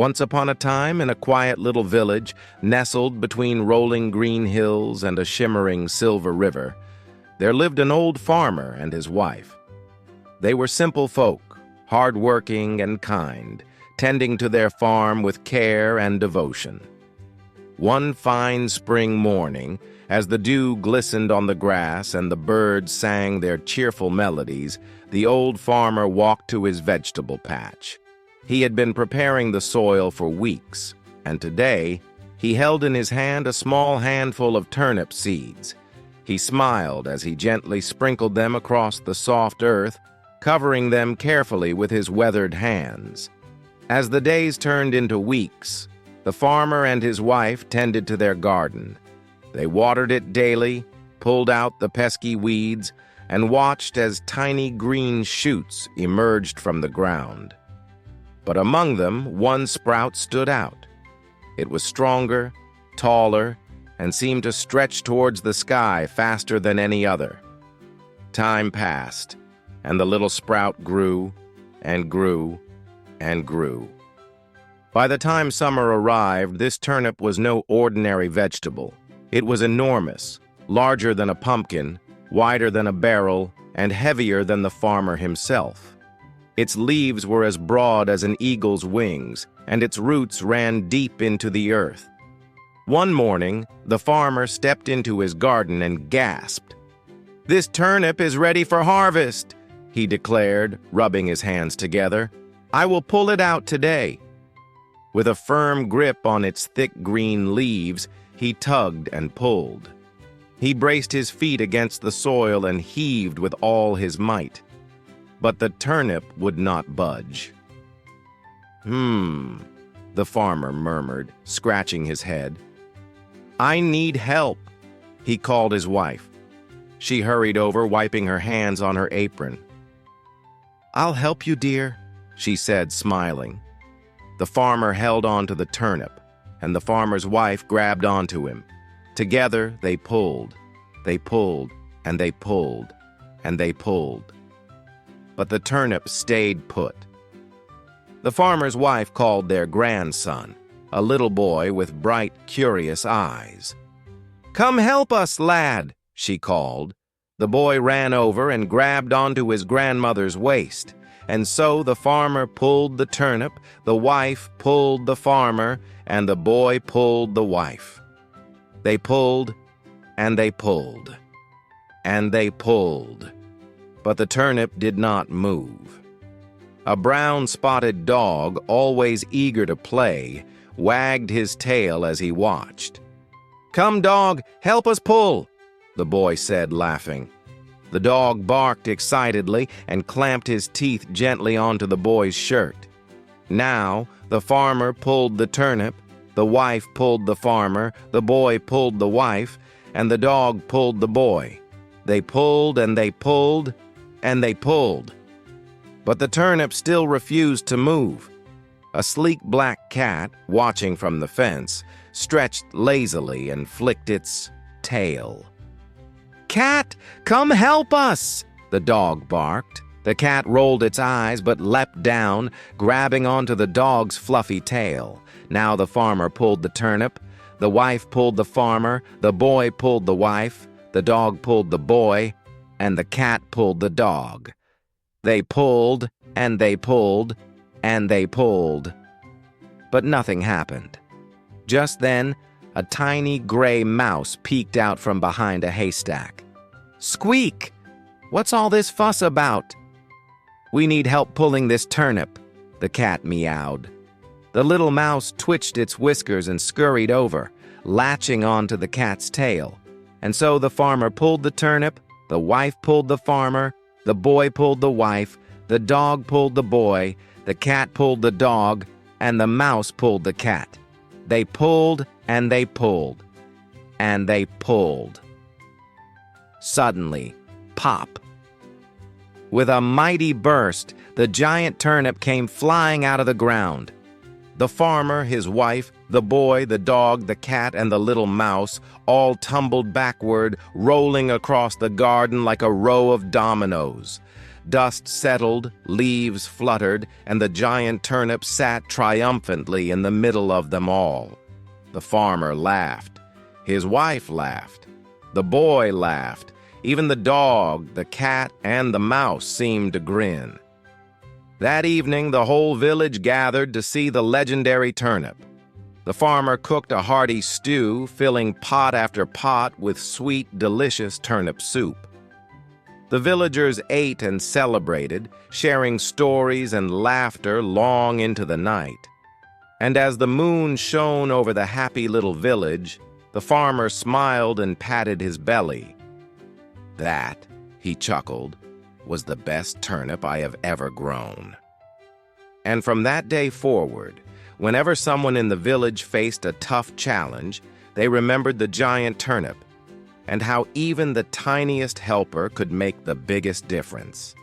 Once upon a time, in a quiet little village, nestled between rolling green hills and a shimmering silver river, there lived an old farmer and his wife. They were simple folk, hard-working and kind, tending to their farm with care and devotion. One fine spring morning, as the dew glistened on the grass and the birds sang their cheerful melodies, the old farmer walked to his vegetable patch. He had been preparing the soil for weeks, and today he held in his hand a small handful of turnip seeds. He smiled as he gently sprinkled them across the soft earth, covering them carefully with his weathered hands. As the days turned into weeks, the farmer and his wife tended to their garden. They watered it daily, pulled out the pesky weeds, and watched as tiny green shoots emerged from the ground. But among them, one sprout stood out. It was stronger, taller, and seemed to stretch towards the sky faster than any other. Time passed, and the little sprout grew and grew and grew. By the time summer arrived, this turnip was no ordinary vegetable. It was enormous, larger than a pumpkin, wider than a barrel, and heavier than the farmer himself. Its leaves were as broad as an eagle's wings, and its roots ran deep into the earth. One morning, the farmer stepped into his garden and gasped. "This turnip is ready for harvest," he declared, rubbing his hands together. "I will pull it out today." With a firm grip on its thick green leaves, he tugged and pulled. He braced his feet against the soil and heaved with all his might. But the turnip would not budge. The farmer murmured, scratching his head. "I need help," he called his wife. She hurried over, wiping her hands on her apron. "I'll help you, dear," she said, smiling. The farmer held on to the turnip, and the farmer's wife grabbed onto him. Together they pulled, and they pulled, and they pulled. But the turnip stayed put. The farmer's wife called their grandson, a little boy with bright, curious eyes. "Come help us, lad," she called. The boy ran over and grabbed onto his grandmother's waist, and so the farmer pulled the turnip, the wife pulled the farmer, and the boy pulled the wife. They pulled, and they pulled, and they pulled. But the turnip did not move. A brown-spotted dog, always eager to play, wagged his tail as he watched. "Come, dog, help us pull," the boy said, laughing. The dog barked excitedly and clamped his teeth gently onto the boy's shirt. Now, the farmer pulled the turnip, the wife pulled the farmer, the boy pulled the wife, and the dog pulled the boy. They pulled and they pulled, and they pulled. But the turnip still refused to move. A sleek black cat, watching from the fence, stretched lazily and flicked its tail. "Cat, come help us!" the dog barked. The cat rolled its eyes but leapt down, grabbing onto the dog's fluffy tail. Now the farmer pulled the turnip, the wife pulled the farmer, the boy pulled the wife, the dog pulled the boy, and the cat pulled the dog. They pulled, and they pulled, and they pulled. But nothing happened. Just then, a tiny gray mouse peeked out from behind a haystack. "Squeak! What's all this fuss about?" "We need help pulling this turnip," the cat meowed. The little mouse twitched its whiskers and scurried over, latching onto the cat's tail. And so the farmer pulled the turnip, the wife pulled the farmer, the boy pulled the wife, the dog pulled the boy, the cat pulled the dog, and the mouse pulled the cat. They pulled and they pulled, and they pulled. Suddenly, pop! With a mighty burst, the giant turnip came flying out of the ground. The farmer, his wife, the boy, the dog, the cat, and the little mouse all tumbled backward, rolling across the garden like a row of dominoes. Dust settled, leaves fluttered, and the giant turnip sat triumphantly in the middle of them all. The farmer laughed. His wife laughed. The boy laughed. Even the dog, the cat, and the mouse seemed to grin. That evening, the whole village gathered to see the legendary turnip. The farmer cooked a hearty stew, filling pot after pot with sweet, delicious turnip soup. The villagers ate and celebrated, sharing stories and laughter long into the night. And as the moon shone over the happy little village, the farmer smiled and patted his belly. That, he chuckled, was the best turnip I have ever grown. And from that day forward, whenever someone in the village faced a tough challenge, they remembered the giant turnip and how even the tiniest helper could make the biggest difference.